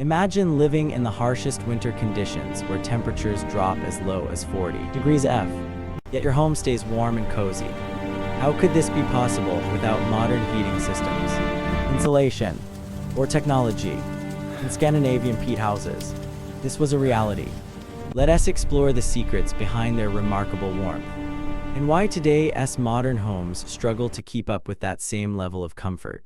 Imagine living in the harshest winter conditions where temperatures drop as low as 40 degrees F, yet your home stays warm and cozy. How could this be possible without modern heating systems, insulation, or technology? In Scandinavian peat houses, this was a reality. Let us explore the secrets behind their remarkable warmth, and why today's modern homes struggle to keep up with that same level of comfort.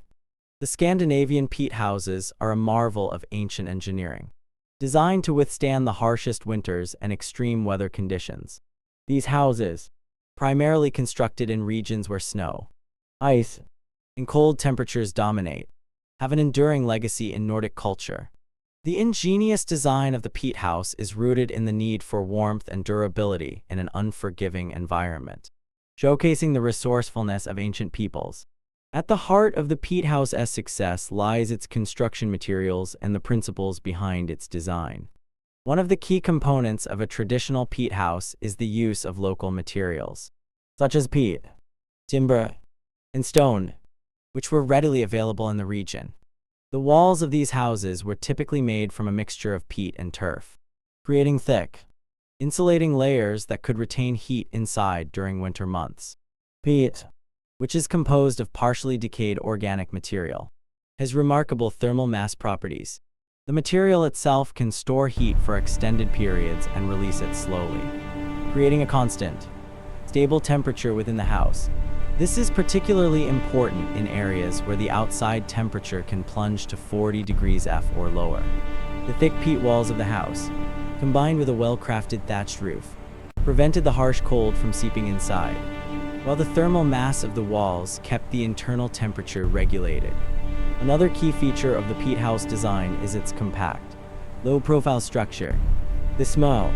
The Scandinavian peat houses are a marvel of ancient engineering, designed to withstand the harshest winters and extreme weather conditions. These houses, primarily constructed in regions where snow, ice, and cold temperatures dominate, have an enduring legacy in Nordic culture. The ingenious design of the peat house is rooted in the need for warmth and durability in an unforgiving environment, showcasing the resourcefulness of ancient peoples. At the heart of the peat house's success lies its construction materials and the principles behind its design. One of the key components of a traditional peat house is the use of local materials, such as peat, timber, and stone, which were readily available in the region. The walls of these houses were typically made from a mixture of peat and turf, creating thick, insulating layers that could retain heat inside during winter months. Peat, which is composed of partially decayed organic material, has remarkable thermal mass properties. The material itself can store heat for extended periods and release it slowly, creating a constant, stable temperature within the house. This is particularly important in areas where the outside temperature can plunge to 40 degrees F or lower. The thick peat walls of the house, combined with a well-crafted thatched roof, prevented the harsh cold from seeping inside, while the thermal mass of the walls kept the internal temperature regulated. Another key feature of the peat house design is its compact, low-profile structure. This small,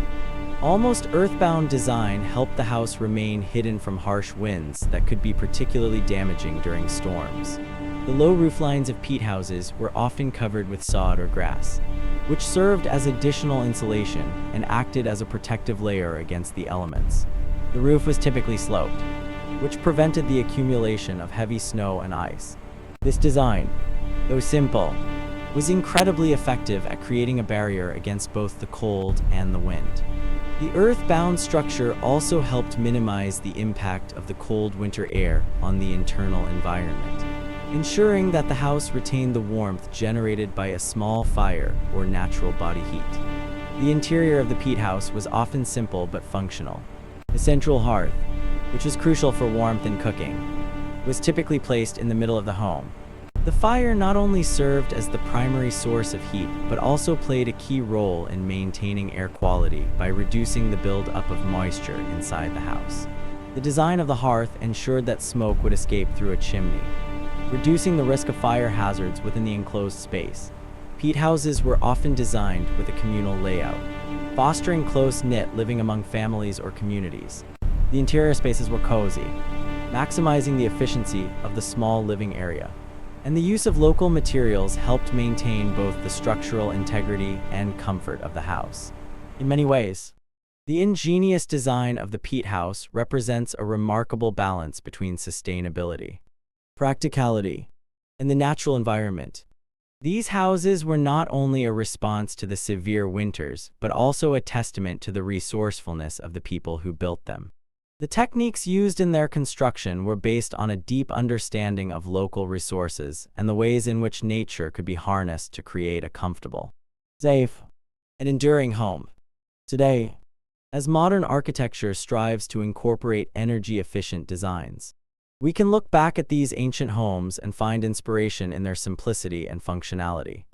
almost earthbound design helped the house remain hidden from harsh winds that could be particularly damaging during storms. The low rooflines of peat houses were often covered with sod or grass, which served as additional insulation and acted as a protective layer against the elements. The roof was typically sloped, which prevented the accumulation of heavy snow and ice. This design, though simple, was incredibly effective at creating a barrier against both the cold and the wind. The earth-bound structure also helped minimize the impact of the cold winter air on the internal environment, ensuring that the house retained the warmth generated by a small fire or natural body heat. The interior of the peat house was often simple but functional. A central hearth, which was crucial for warmth and cooking, was typically placed in the middle of the home. The fire not only served as the primary source of heat, but also played a key role in maintaining air quality by reducing the buildup of moisture inside the house. The design of the hearth ensured that smoke would escape through a chimney, reducing the risk of fire hazards within the enclosed space. Peat houses were often designed with a communal layout, fostering close-knit living among families or communities. The interior spaces were cozy, maximizing the efficiency of the small living area. And the use of local materials helped maintain both the structural integrity and comfort of the house. In many ways, the ingenious design of the peat house represents a remarkable balance between sustainability, practicality, and the natural environment. These houses were not only a response to the severe winters, but also a testament to the resourcefulness of the people who built them. The techniques used in their construction were based on a deep understanding of local resources and the ways in which nature could be harnessed to create a comfortable, safe, and enduring home. Today, as modern architecture strives to incorporate energy-efficient designs, we can look back at these ancient homes and find inspiration in their simplicity and functionality.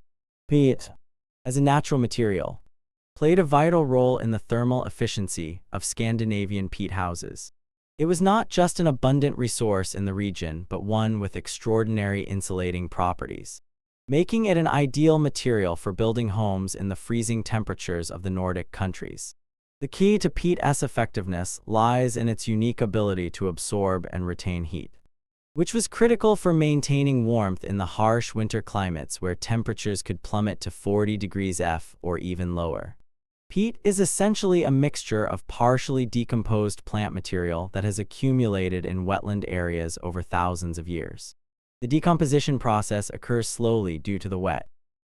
Peat, as a natural material, played a vital role in the thermal efficiency of Scandinavian peat houses. It was not just an abundant resource in the region, but one with extraordinary insulating properties, making it an ideal material for building homes in the freezing temperatures of the Nordic countries. The key to peat's effectiveness lies in its unique ability to absorb and retain heat, which was critical for maintaining warmth in the harsh winter climates where temperatures could plummet to 40 degrees F or even lower. Peat is essentially a mixture of partially decomposed plant material that has accumulated in wetland areas over thousands of years. The decomposition process occurs slowly due to the wet,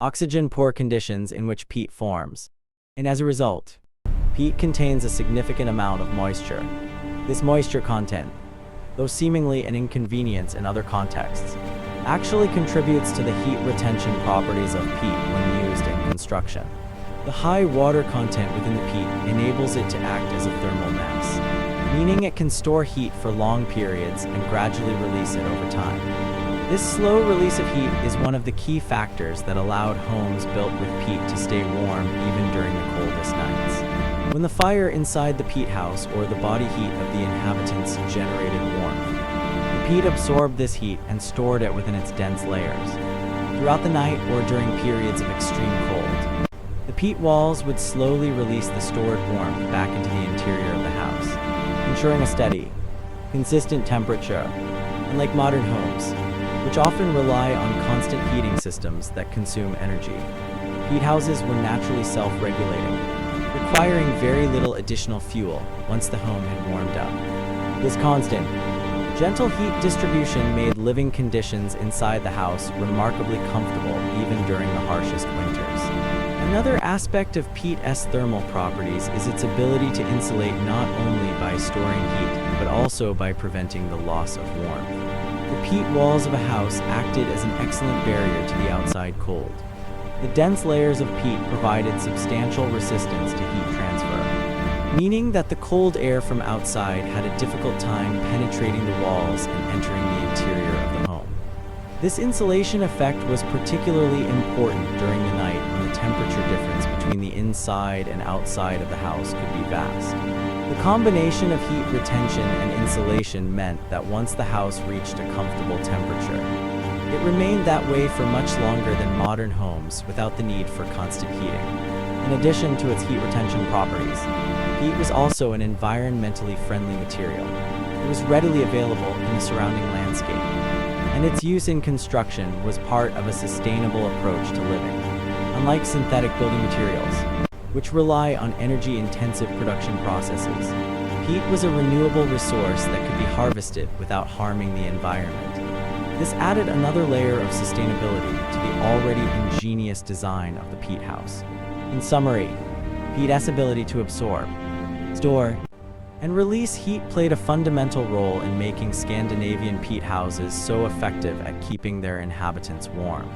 oxygen-poor conditions in which peat forms. And as a result, peat contains a significant amount of moisture. This moisture content, though seemingly an inconvenience in other contexts, actually contributes to the heat retention properties of peat when used in construction. The high water content within the peat enables it to act as a thermal mass, meaning it can store heat for long periods and gradually release it over time. This slow release of heat is one of the key factors that allowed homes built with peat to stay warm even during the coldest nights. When the fire inside the peat house or the body heat of the inhabitants generated warmth, the peat absorbed this heat and stored it within its dense layers. Throughout the night or during periods of extreme cold, the peat walls would slowly release the stored warmth back into the interior of the house, ensuring a steady, consistent temperature. Unlike modern homes, which often rely on constant heating systems that consume energy, peat houses were naturally self-regulating, requiring very little additional fuel once the home had warmed up. This constant, gentle heat distribution made living conditions inside the house remarkably comfortable even during the harshest winters. Another aspect of peat's thermal properties is its ability to insulate not only by storing heat, but also by preventing the loss of warmth. The peat walls of a house acted as an excellent barrier to the outside cold. The dense layers of peat provided substantial resistance to heat transfer, meaning that the cold air from outside had a difficult time penetrating the walls and entering the interior of the home. This insulation effect was particularly important during the night when the temperature difference between the inside and outside of the house could be vast. The combination of heat retention and insulation meant that once the house reached a comfortable temperature, it remained that way for much longer than modern homes without the need for constant heating. In addition to its heat retention properties, peat was also an environmentally friendly material. It was readily available in the surrounding landscape, and its use in construction was part of a sustainable approach to living. Unlike synthetic building materials, which rely on energy-intensive production processes, peat was a renewable resource that could be harvested without harming the environment. This added another layer of sustainability to the already ingenious design of the peat house. In summary, peat's ability to absorb, store, and release heat played a fundamental role in making Scandinavian peat houses so effective at keeping their inhabitants warm.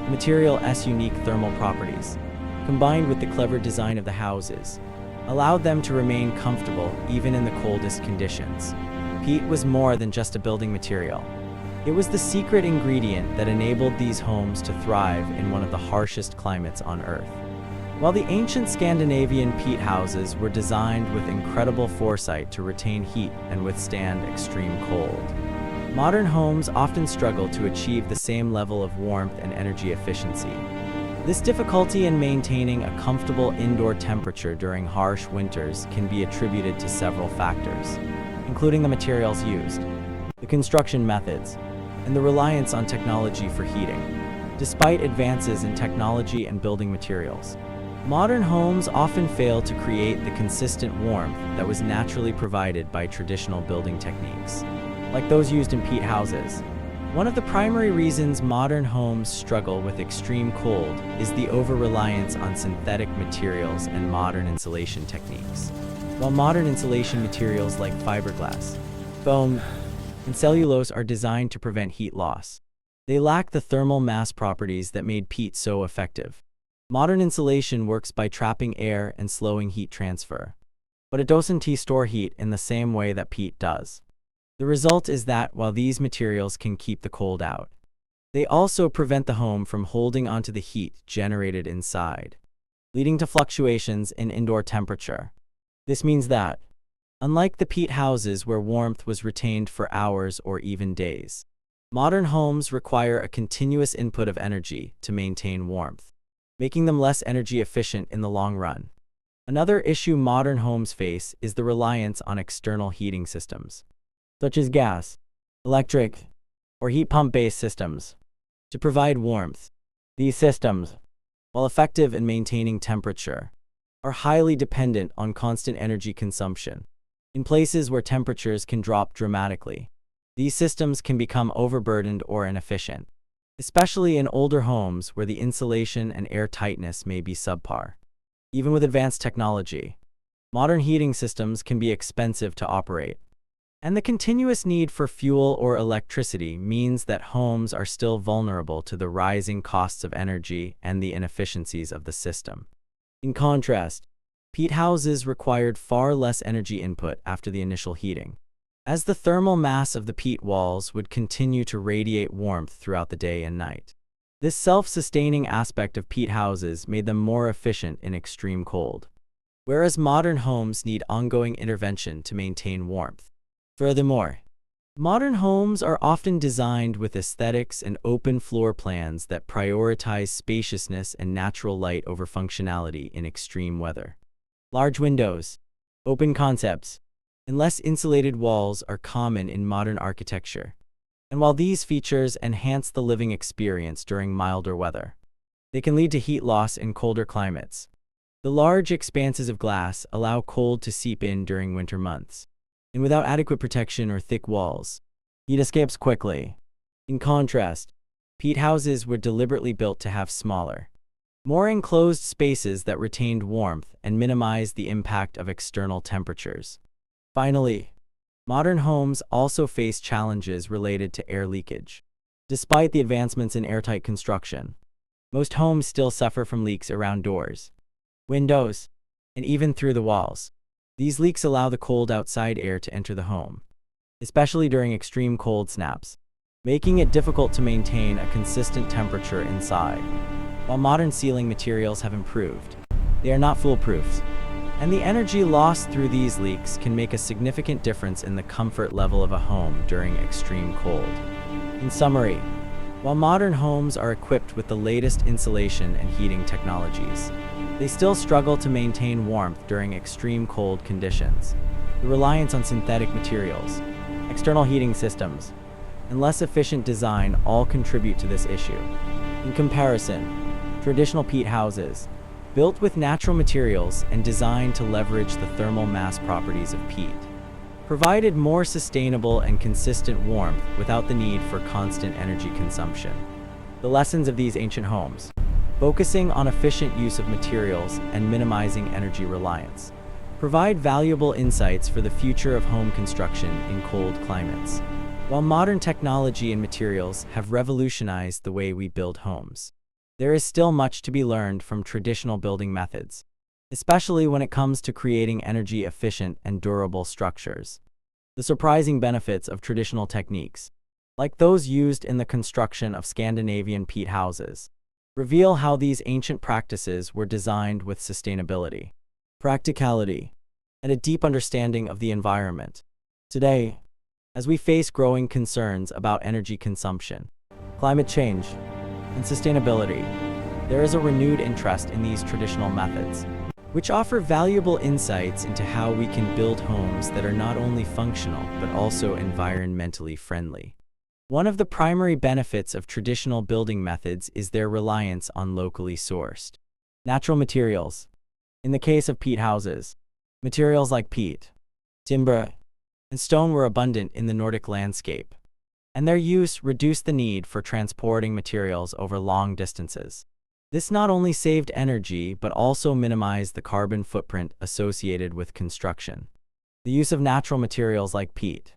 The material's unique thermal properties, combined with the clever design of the houses, allowed them to remain comfortable even in the coldest conditions. Peat was more than just a building material. It was the secret ingredient that enabled these homes to thrive in one of the harshest climates on Earth. While the ancient Scandinavian peat houses were designed with incredible foresight to retain heat and withstand extreme cold, modern homes often struggle to achieve the same level of warmth and energy efficiency. This difficulty in maintaining a comfortable indoor temperature during harsh winters can be attributed to several factors, including the materials used, the construction methods, and the reliance on technology for heating. Despite advances in technology and building materials, modern homes often fail to create the consistent warmth that was naturally provided by traditional building techniques, like those used in peat houses. One of the primary reasons modern homes struggle with extreme cold is the over-reliance on synthetic materials and modern insulation techniques. While modern insulation materials like fiberglass, foam, and cellulose are designed to prevent heat loss, they lack the thermal mass properties that made peat so effective. Modern insulation works by trapping air and slowing heat transfer, but it doesn't store heat in the same way that peat does. The result is that while these materials can keep the cold out, they also prevent the home from holding onto the heat generated inside, leading to fluctuations in indoor temperature. This means that, unlike the peat houses where warmth was retained for hours or even days, modern homes require a continuous input of energy to maintain warmth, making them less energy efficient in the long run. Another issue modern homes face is the reliance on external heating systems, such as gas, electric, or heat pump-based systems, to provide warmth. These systems, while effective in maintaining temperature, are highly dependent on constant energy consumption. In places where temperatures can drop dramatically, these systems can become overburdened or inefficient. especially in older homes where the insulation and air tightness may be subpar. Even with advanced technology, modern heating systems can be expensive to operate, and the continuous need for fuel or electricity means that homes are still vulnerable to the rising costs of energy and the inefficiencies of the system. In contrast, peat houses required far less energy input after the initial heating, as the thermal mass of the peat walls would continue to radiate warmth throughout the day and night. This self-sustaining aspect of peat houses made them more efficient in extreme cold, whereas modern homes need ongoing intervention to maintain warmth. Furthermore, modern homes are often designed with aesthetics and open floor plans that prioritize spaciousness and natural light over functionality in extreme weather. Large windows, open concepts, and less insulated walls are common in modern architecture. And while these features enhance the living experience during milder weather, they can lead to heat loss in colder climates. The large expanses of glass allow cold to seep in during winter months, and without adequate protection or thick walls, heat escapes quickly. In contrast, peat houses were deliberately built to have smaller, more enclosed spaces that retained warmth and minimized the impact of external temperatures. Finally, modern homes also face challenges related to air leakage. Despite the advancements in airtight construction, most homes still suffer from leaks around doors, windows, and even through the walls. These leaks allow the cold outside air to enter the home, especially during extreme cold snaps, making it difficult to maintain a consistent temperature inside. While modern ceiling materials have improved, they are not foolproof, and the energy lost through these leaks can make a significant difference in the comfort level of a home during extreme cold. In summary, while modern homes are equipped with the latest insulation and heating technologies, they still struggle to maintain warmth during extreme cold conditions. The reliance on synthetic materials, external heating systems, and less efficient design all contribute to this issue. In comparison, traditional peat houses, built with natural materials and designed to leverage the thermal mass properties of peat, provided more sustainable and consistent warmth without the need for constant energy consumption. The lessons of these ancient homes, focusing on efficient use of materials and minimizing energy reliance, provide valuable insights for the future of home construction in cold climates. While modern technology and materials have revolutionized the way we build homes, there is still much to be learned from traditional building methods, especially when it comes to creating energy-efficient and durable structures. The surprising benefits of traditional techniques, like those used in the construction of Scandinavian peat houses, reveal how these ancient practices were designed with sustainability, practicality, and a deep understanding of the environment. Today, as we face growing concerns about energy consumption, climate change, and sustainability, there is a renewed interest in these traditional methods, which offer valuable insights into how we can build homes that are not only functional but also environmentally friendly. One of the primary benefits of traditional building methods is their reliance on locally sourced natural materials. In the case of peat houses, materials like peat, timber, and stone were abundant in the Nordic landscape, and their use reduced the need for transporting materials over long distances. This not only saved energy but also minimized the carbon footprint associated with construction. The use of natural materials like peat,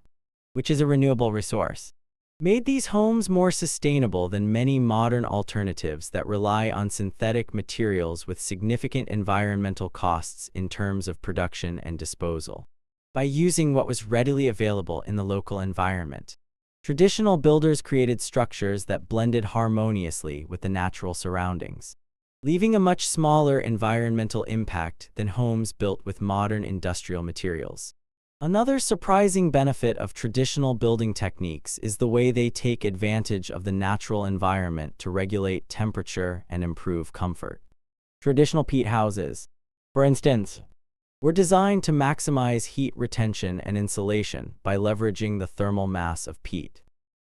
which is a renewable resource, made these homes more sustainable than many modern alternatives that rely on synthetic materials with significant environmental costs in terms of production and disposal. By using what was readily available in the local environment, traditional builders created structures that blended harmoniously with the natural surroundings, leaving a much smaller environmental impact than homes built with modern industrial materials. Another surprising benefit of traditional building techniques is the way they take advantage of the natural environment to regulate temperature and improve comfort. Traditional peat houses, for instance, were designed to maximize heat retention and insulation by leveraging the thermal mass of peat.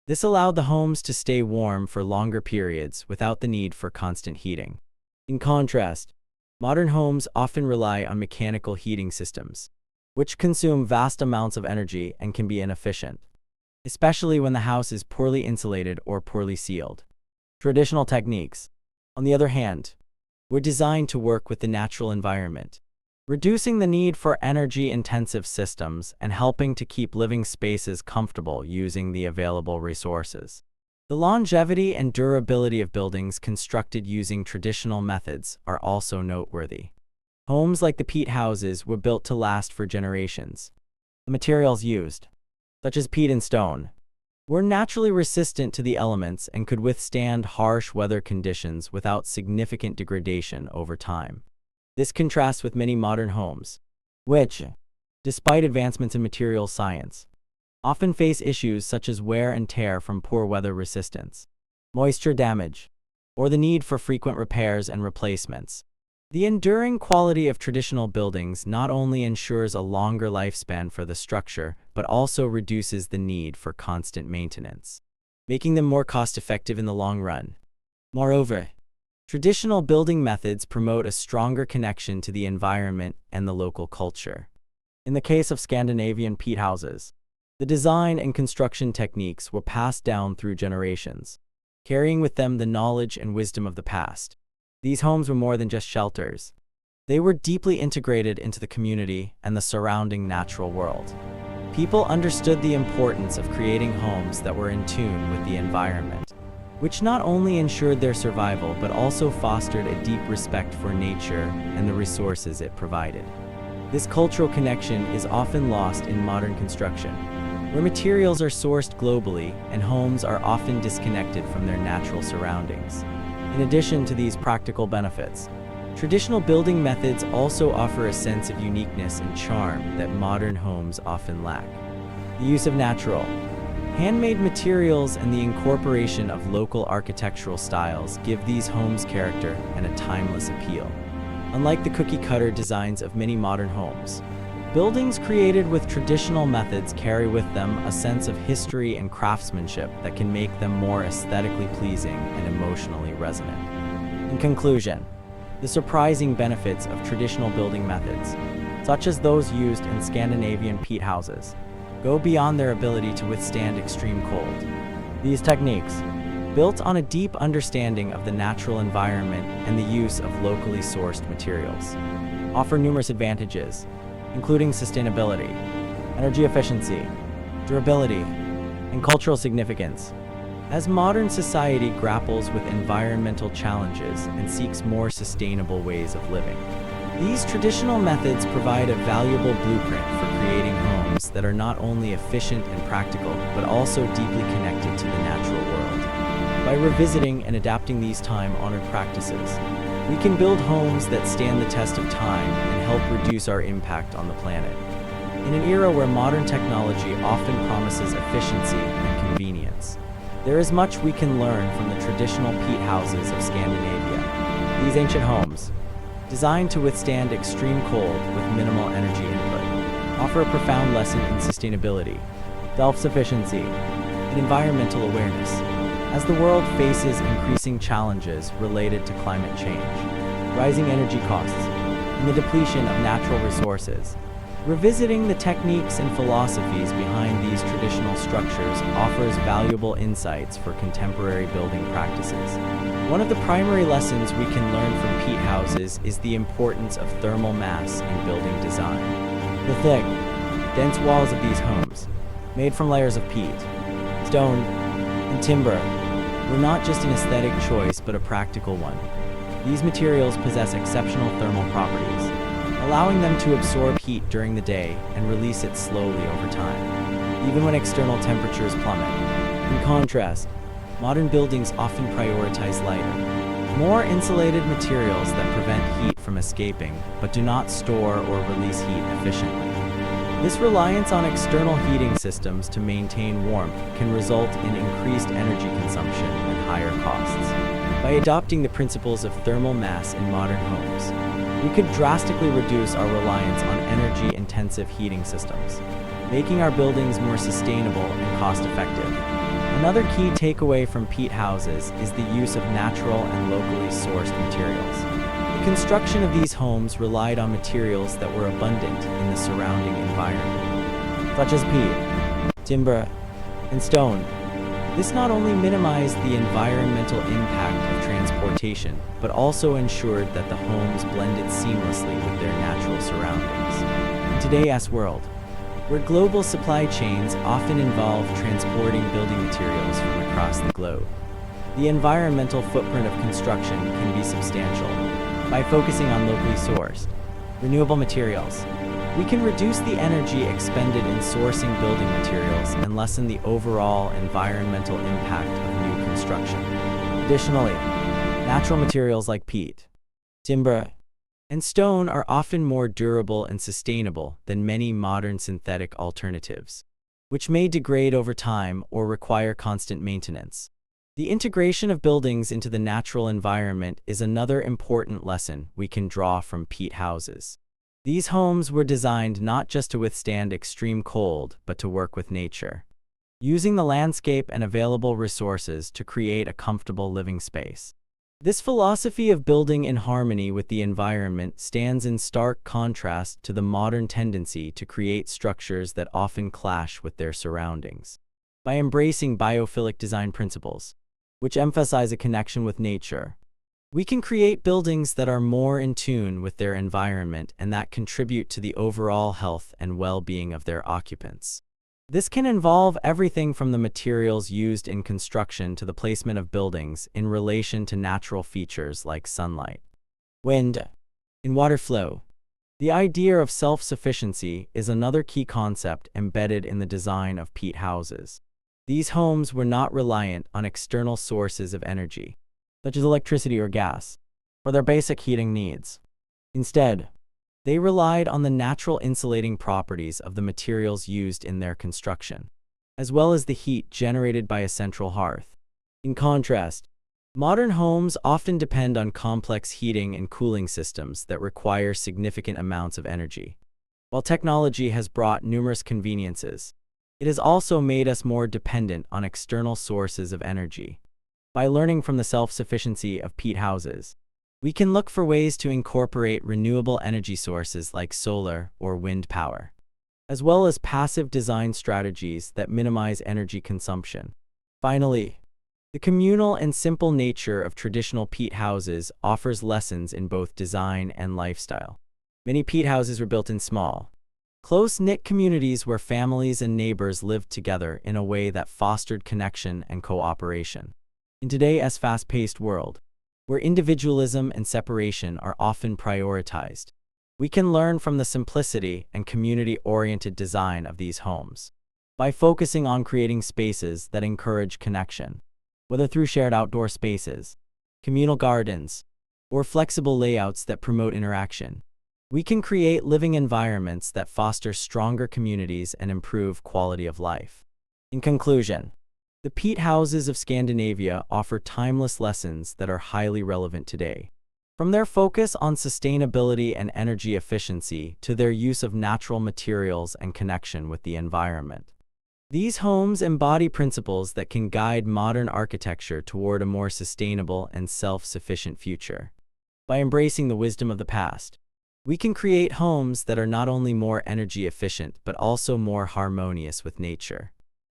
This allowed the homes to stay warm for longer periods without the need for constant heating. In contrast, modern homes often rely on mechanical heating systems, which consume vast amounts of energy and can be inefficient, especially when the house is poorly insulated or poorly sealed. Traditional techniques, on the other hand, were designed to work with the natural environment, reducing the need for energy-intensive systems and helping to keep living spaces comfortable using the available resources. The longevity and durability of buildings constructed using traditional methods are also noteworthy. Homes like the peat houses were built to last for generations. The materials used, such as peat and stone, were naturally resistant to the elements and could withstand harsh weather conditions without significant degradation over time. This contrasts with many modern homes, which, despite advancements in material science, often face issues such as wear and tear from poor weather resistance, moisture damage, or the need for frequent repairs and replacements. The enduring quality of traditional buildings not only ensures a longer lifespan for the structure, but also reduces the need for constant maintenance, making them more cost-effective in the long run. Moreover, traditional building methods promote a stronger connection to the environment and the local culture. In the case of Scandinavian peat houses, the design and construction techniques were passed down through generations, carrying with them the knowledge and wisdom of the past. These homes were more than just shelters. They were deeply integrated into the community and the surrounding natural world. People understood the importance of creating homes that were in tune with the environment, which not only ensured their survival but also fostered a deep respect for nature and the resources it provided. This cultural connection is often lost in modern construction, where materials are sourced globally and homes are often disconnected from their natural surroundings. In addition to these practical benefits, traditional building methods also offer a sense of uniqueness and charm that modern homes often lack. The use of natural, handmade materials and the incorporation of local architectural styles give these homes character and a timeless appeal. Unlike the cookie-cutter designs of many modern homes, buildings created with traditional methods carry with them a sense of history and craftsmanship that can make them more aesthetically pleasing and emotionally resonant. In conclusion, the surprising benefits of traditional building methods, such as those used in Scandinavian peat houses, go beyond their ability to withstand extreme cold. These techniques, built on a deep understanding of the natural environment and the use of locally sourced materials, offer numerous advantages, including sustainability, energy efficiency, durability, and cultural significance. As modern society grapples with environmental challenges and seeks more sustainable ways of living, these traditional methods provide a valuable blueprint for creating homes that are not only efficient and practical, but also deeply connected to the natural world. By revisiting and adapting these time-honored practices, we can build homes that stand the test of time and help reduce our impact on the planet. In an era where modern technology often promises efficiency and convenience, there is much we can learn from the traditional peat houses of Scandinavia. These ancient homes, designed to withstand extreme cold with minimal energy input, offer a profound lesson in sustainability, self-sufficiency, and environmental awareness. As the world faces increasing challenges related to climate change, rising energy costs, and the depletion of natural resources, revisiting the techniques and philosophies behind these traditional structures offers valuable insights for contemporary building practices. One of the primary lessons we can learn from peat houses is the importance of thermal mass in building design. The thick, dense walls of these homes, made from layers of peat, stone, and timber, were not just an aesthetic choice but a practical one. These materials possess exceptional thermal properties, allowing them to absorb heat during the day and release it slowly over time, even when external temperatures plummet. In contrast, modern buildings often prioritize lighter, more insulated materials that prevent heat from escaping but do not store or release heat efficiently. This reliance on external heating systems to maintain warmth can result in increased energy consumption and higher costs. By adopting the principles of thermal mass in modern homes, we could drastically reduce our reliance on energy-intensive heating systems, making our buildings more sustainable and cost-effective. Another key takeaway from peat houses is the use of natural and locally sourced materials. The construction of these homes relied on materials that were abundant in the surrounding environment, such as peat, timber, and stone. This not only minimized the environmental impact of transportation, but also ensured that the homes blended seamlessly with their natural surroundings. In today's world, where global supply chains often involve transporting building materials from across the globe, the environmental footprint of construction can be substantial. By focusing on locally sourced, renewable materials, we can reduce the energy expended in sourcing building materials and lessen the overall environmental impact of new construction. Additionally, natural materials like peat, timber, and stone are often more durable and sustainable than many modern synthetic alternatives, which may degrade over time or require constant maintenance. The integration of buildings into the natural environment is another important lesson we can draw from peat houses. These homes were designed not just to withstand extreme cold, but to work with nature, using the landscape and available resources to create a comfortable living space. This philosophy of building in harmony with the environment stands in stark contrast to the modern tendency to create structures that often clash with their surroundings. By embracing biophilic design principles, which emphasize a connection with nature, we can create buildings that are more in tune with their environment and that contribute to the overall health and well-being of their occupants. This can involve everything from the materials used in construction to the placement of buildings in relation to natural features like sunlight, wind, and water flow. The idea of self-sufficiency is another key concept embedded in the design of peat houses. These homes were not reliant on external sources of energy, such as electricity or gas, for their basic heating needs. Instead, they relied on the natural insulating properties of the materials used in their construction, as well as the heat generated by a central hearth. In contrast, modern homes often depend on complex heating and cooling systems that require significant amounts of energy. While technology has brought numerous conveniences, it has also made us more dependent on external sources of energy. By learning from the self-sufficiency of peat houses, we can look for ways to incorporate renewable energy sources like solar or wind power, as well as passive design strategies that minimize energy consumption. Finally, the communal and simple nature of traditional peat houses offers lessons in both design and lifestyle. Many peat houses were built in small, close-knit communities where families and neighbors lived together in a way that fostered connection and cooperation. In today's fast-paced world, where individualism and separation are often prioritized, we can learn from the simplicity and community-oriented design of these homes. By focusing on creating spaces that encourage connection, whether through shared outdoor spaces, communal gardens, or flexible layouts that promote interaction, we can create living environments that foster stronger communities and improve quality of life. In conclusion, the peat houses of Scandinavia offer timeless lessons that are highly relevant today. From their focus on sustainability and energy efficiency to their use of natural materials and connection with the environment, these homes embody principles that can guide modern architecture toward a more sustainable and self-sufficient future. By embracing the wisdom of the past, we can create homes that are not only more energy efficient but also more harmonious with nature,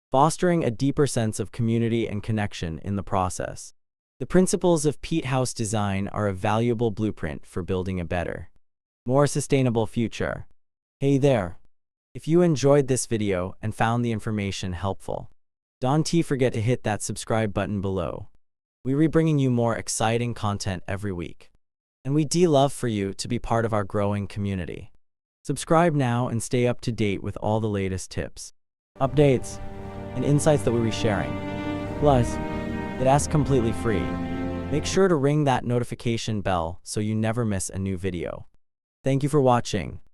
fostering a deeper sense of community and connection in the process. The principles of peat house design are a valuable blueprint for building a better, more sustainable future. Hey there! If you enjoyed this video and found the information helpful, don't forget to hit that subscribe button below. We're bringing you more exciting content every week, and we'd love for you to be part of our growing community. Subscribe now and stay up to date with all the latest tips, updates, and insights that we'll be sharing. Plus, it's completely free. Make sure to ring that notification bell so you never miss a new video. Thank you for watching.